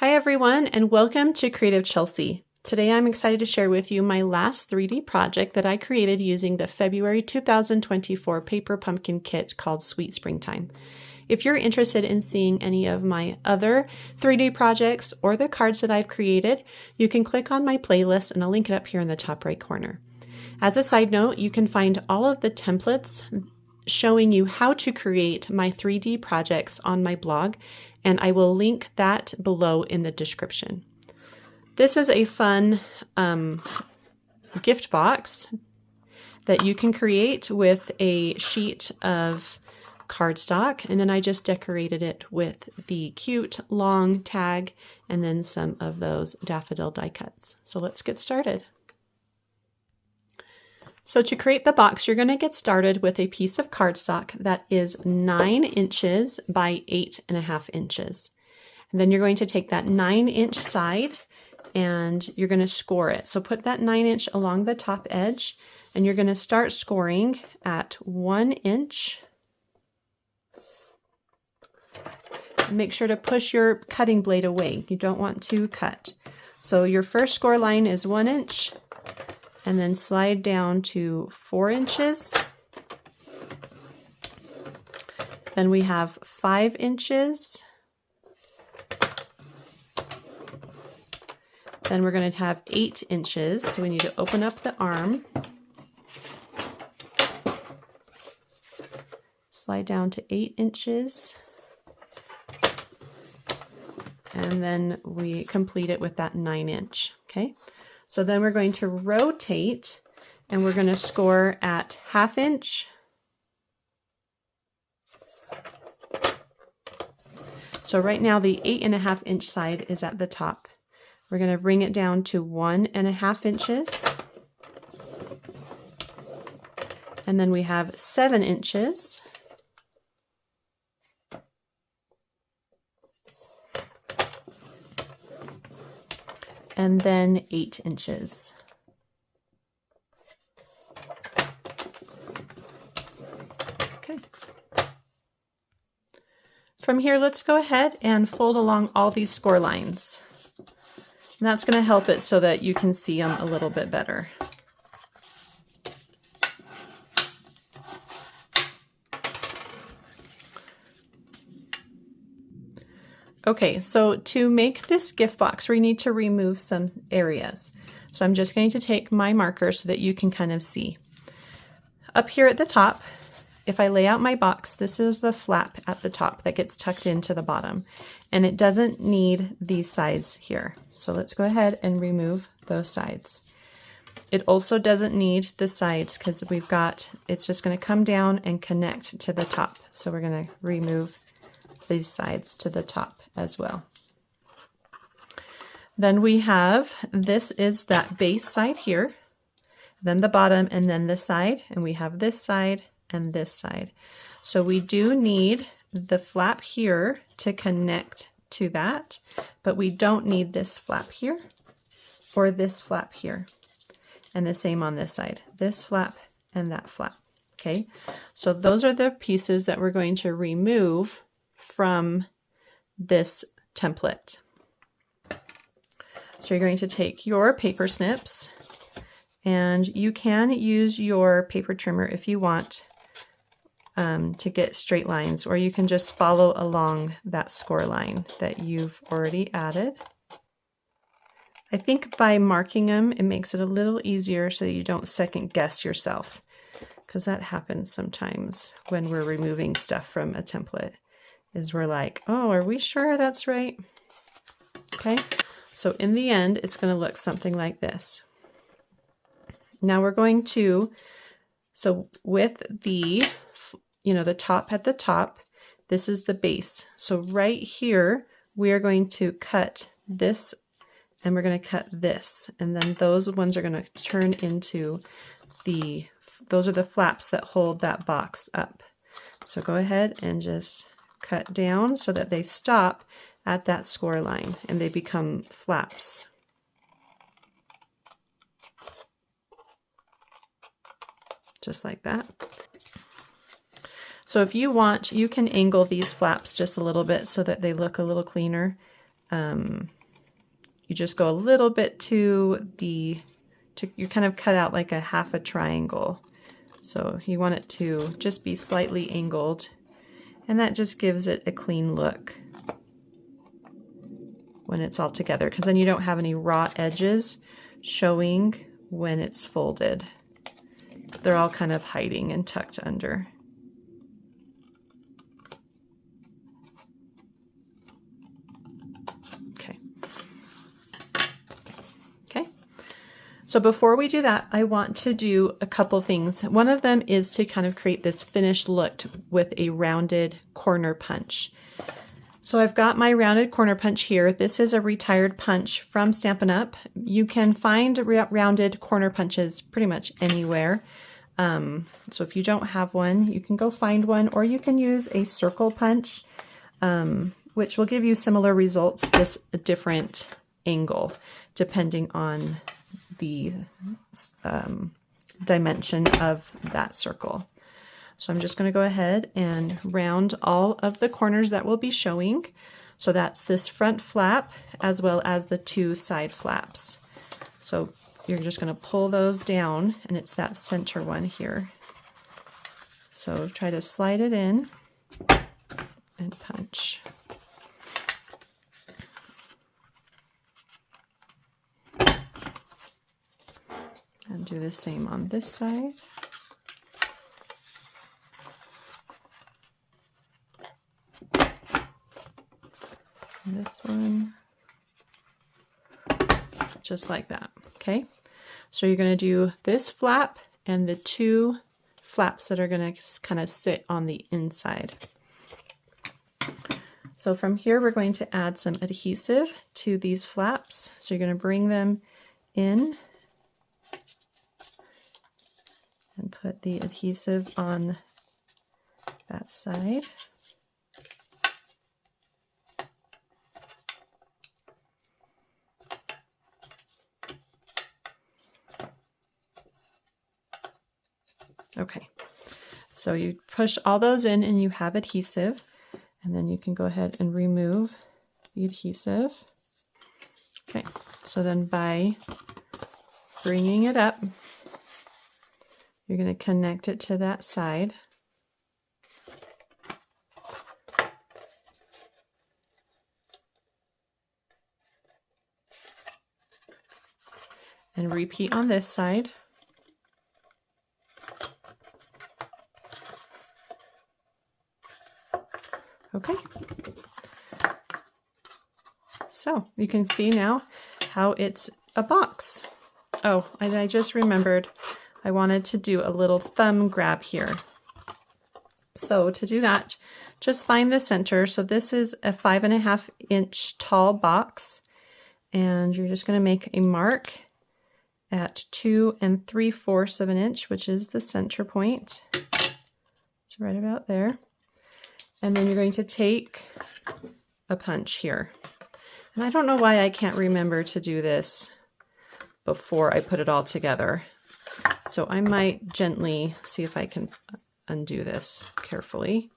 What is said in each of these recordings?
Hi everyone, and welcome to Creative Chelsea. Today I'm excited to share with you my last 3D project that I created using the February 2024 paper pumpkin kit called Sweet Springtime. If you're interested in seeing any of my other 3D projects or the cards that I've created, you can click on my playlist and I'll link it up here in the top right corner. As a side note, you can find all of the templates showing you how to create my 3D projects on my blog, and I will link that below in the description. This is a fun gift box that you can create with a sheet of cardstock, and then I just decorated it with the cute long tag and then some of those daffodil die cuts. So let's get started. So to create the box, you're going to get started with a piece of cardstock that is 9 inches by 8.5 inches. And then you're going to take that 9-inch side and you're going to score it. So put that 9-inch along the top edge and you're going to start scoring at 1 inch. Make sure to push your cutting blade away. You don't want to cut. So your first score line is 1 inch. And then slide down to 4 inches. Then we have 5 inches. Then we're going to have 8 inches. So we need to open up the arm. Slide down to 8 inches. And then we complete it with that 9-inch, okay? So then we're going to rotate and we're going to score at 1/2 inch. So right now the 8.5 inch side is at the top. We're going to bring it down to 1.5 inches. And then we have 7 inches. And then 8 inches. Okay. From here, let's go ahead and fold along all these score lines. And that's going to help it so that you can see them a little bit better. Okay, so to make this gift box, we need to remove some areas. So I'm just going to take my marker so that you can kind of see. Up here at the top, if I lay out my box, this is the flap at the top that gets tucked into the bottom. And it doesn't need these sides here. So let's go ahead and remove those sides. It also doesn't need the sides because it's just going to come down and connect to the top. So we're going to remove these sides to the top as well. Then we have, this is that base side here, then the bottom, and then this side, and we have this side and this side. So we do need the flap here to connect to that, but we don't need this flap here or this flap here. And the same on this side, this flap and that flap. Okay, so those are the pieces that we're going to remove from this template. So you're going to take your paper snips, and you can use your paper trimmer if you want to get straight lines, or you can just follow along that score line that you've already added. I think by marking them, it makes it a little easier so that you don't second guess yourself, because that happens sometimes when we're removing stuff from a template. Is we're like, oh, are we sure that's right? Okay, so in the end, it's going to look something like this. Now we're going to, so with the, the top at the top, this is the base. So right here, we are going to cut this and we're going to cut this. And then those ones are going to turn into those are the flaps that hold that box up. So go ahead and just cut down so that they stop at that score line and they become flaps. Just like that. So if you want, you can angle these flaps just a little bit so that they look a little cleaner. you just go a little bit to you kind of cut out like a half a triangle. So you want it to just be slightly angled, and that just gives it a clean look when it's all together, because then you don't have any raw edges showing when it's folded. They're all kind of hiding and tucked under. So before we do that, I want to do a couple things. One of them is to kind of create this finished look with a rounded corner punch. So I've got my rounded corner punch here. This is a retired punch from Stampin' Up. You can find rounded corner punches pretty much anywhere. So if you don't have one, you can go find one, or you can use a circle punch, which will give you similar results, just a different angle, depending on the dimension of that circle. So I'm just going to go ahead and round all of the corners that will be showing. So that's this front flap as well as the two side flaps. So you're just going to pull those down, and it's that center one here. So try to slide it in and punch. And do the same on this side. And this one. Just like that, okay? So you're going to do this flap and the two flaps that are going to kind of sit on the inside. So from here, we're going to add some adhesive to these flaps. So you're going to bring them in and put the adhesive on that side. Okay, so you push all those in and you have adhesive, and then you can go ahead and remove the adhesive. Okay, so then by bringing it up, you're going to connect it to that side. And repeat on this side. Okay. So you can see now how it's a box. Oh, and I just remembered I wanted to do a little thumb grab here. So to do that, just find the center. So this is a 5.5 inch tall box, and you're just going to make a mark at 2 3/4 of an inch, which is the center point. It's right about there. And then you're going to take a punch here. And I don't know why I can't remember to do this before I put it all together. So I might gently see if I can undo this carefully.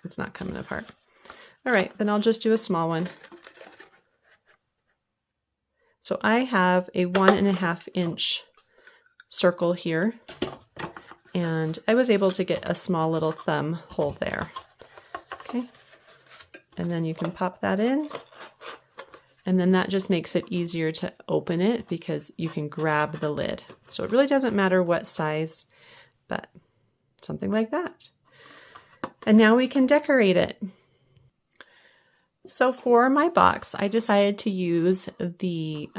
It's not coming apart. All right, then I'll just do a small one. So I have a 1.5 inch circle here, and I was able to get a small little thumb hole there. Okay, and then you can pop that in, and then that just makes it easier to open it because you can grab the lid. So it really doesn't matter what size, but something like that. And now we can decorate it. So for my box, I decided to use the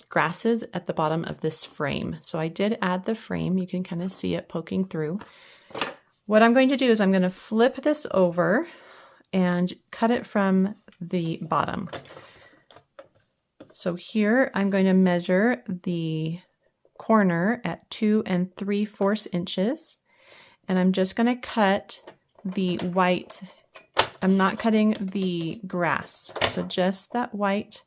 grasses at the bottom of this frame. So I did add the frame. You can kind of see it poking through. What I'm going to do is I'm going to flip this over and cut it from the bottom. So here I'm going to measure the corner at 2 3/4 inches, and I'm just going to cut the white. I'm not cutting the grass, so just that white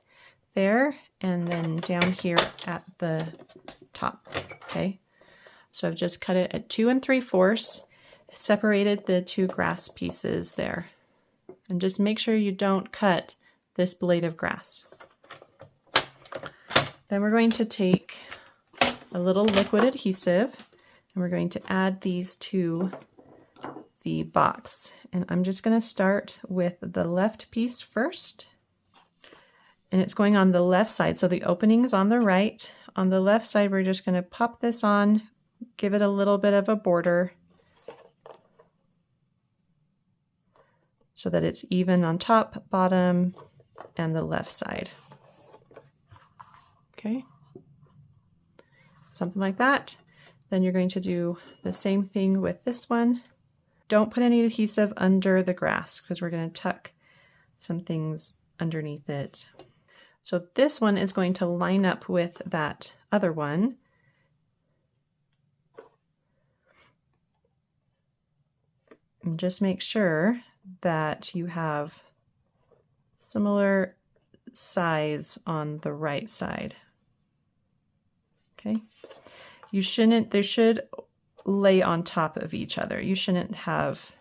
there, and then down here at the top. Okay, so I've just cut it at 2 3/4, separated the two grass pieces there. And just make sure you don't cut this blade of grass. Then we're going to take a little liquid adhesive and we're going to add these to the box. And I'm just going to start with the left piece first. And it's going on the left side. So the opening is on the right. On the left side, we're just going to pop this on, give it a little bit of a border so that it's even on top, bottom, and the left side. Okay, something like that. Then you're going to do the same thing with this one. Don't put any adhesive under the grass because we're going to tuck some things underneath it. So this one is going to line up with that other one. And just make sure that you have similar size on the right side. Okay. They should lay on top of each other. You shouldn't have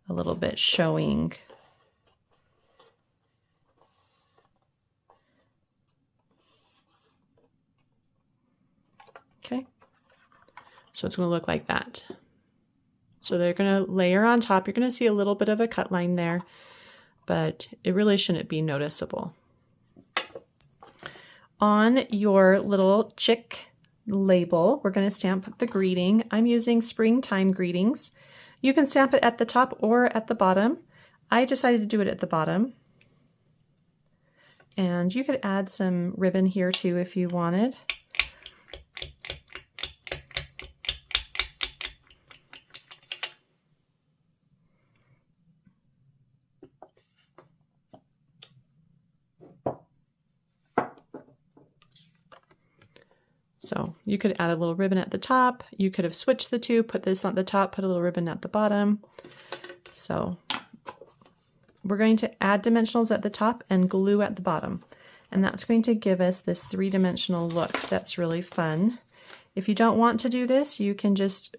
a little bit showing. Okay. So it's going to look like that. So they're going to layer on top. You're going to see a little bit of a cut line there, but it really shouldn't be noticeable. On your little chick label, we're going to stamp the greeting. I'm using Springtime Greetings. You can stamp it at the top or at the bottom. I decided to do it at the bottom. And you could add some ribbon here too if you wanted. So you could add a little ribbon at the top. You could have switched the two, put this on the top, put a little ribbon at the bottom. So we're going to add dimensionals at the top and glue at the bottom. And that's going to give us this three-dimensional look. That's really fun. If you don't want to do this, you can just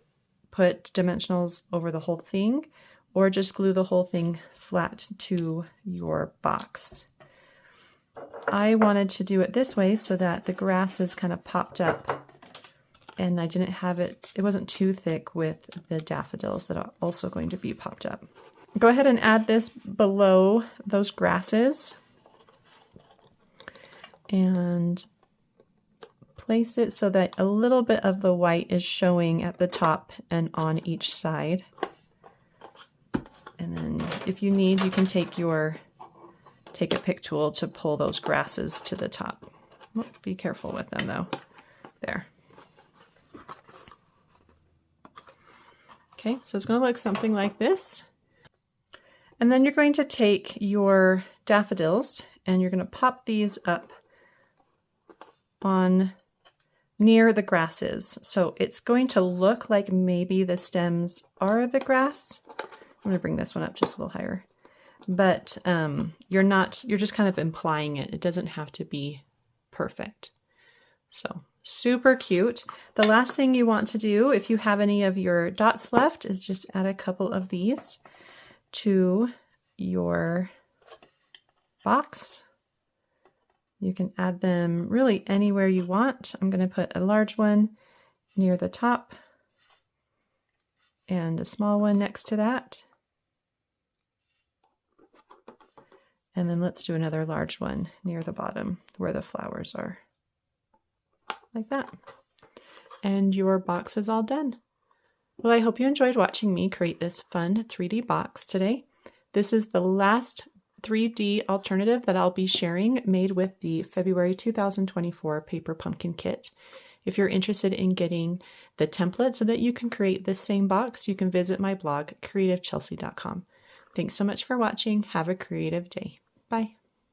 put dimensionals over the whole thing or just glue the whole thing flat to your box. I wanted to do it this way so that the grasses kind of popped up and I didn't have it wasn't too thick with the daffodils that are also going to be popped up. Go ahead and add this below those grasses and place it so that a little bit of the white is showing at the top and on each side. And then if you need, you can take a pick tool to pull those grasses to the top. Oh, be careful with them though. There. Okay, so it's going to look something like this. And then you're going to take your daffodils and you're going to pop these up on near the grasses. So it's going to look like maybe the stems are the grass. I'm going to bring this one up just a little higher. But you're just kind of implying it. It doesn't have to be perfect. So super cute. The last thing you want to do, if you have any of your dots left, is just add a couple of these to your box. You can add them really anywhere you want. I'm going to put a large one near the top and a small one next to that. And then let's do another large one near the bottom where the flowers are. Like that. And your box is all done. Well, I hope you enjoyed watching me create this fun 3D box today. This is the last 3D alternative that I'll be sharing, made with the February 2024 Paper Pumpkin Kit. If you're interested in getting the template so that you can create this same box, you can visit my blog, creativechelsea.com. Thanks so much for watching. Have a creative day. Bye.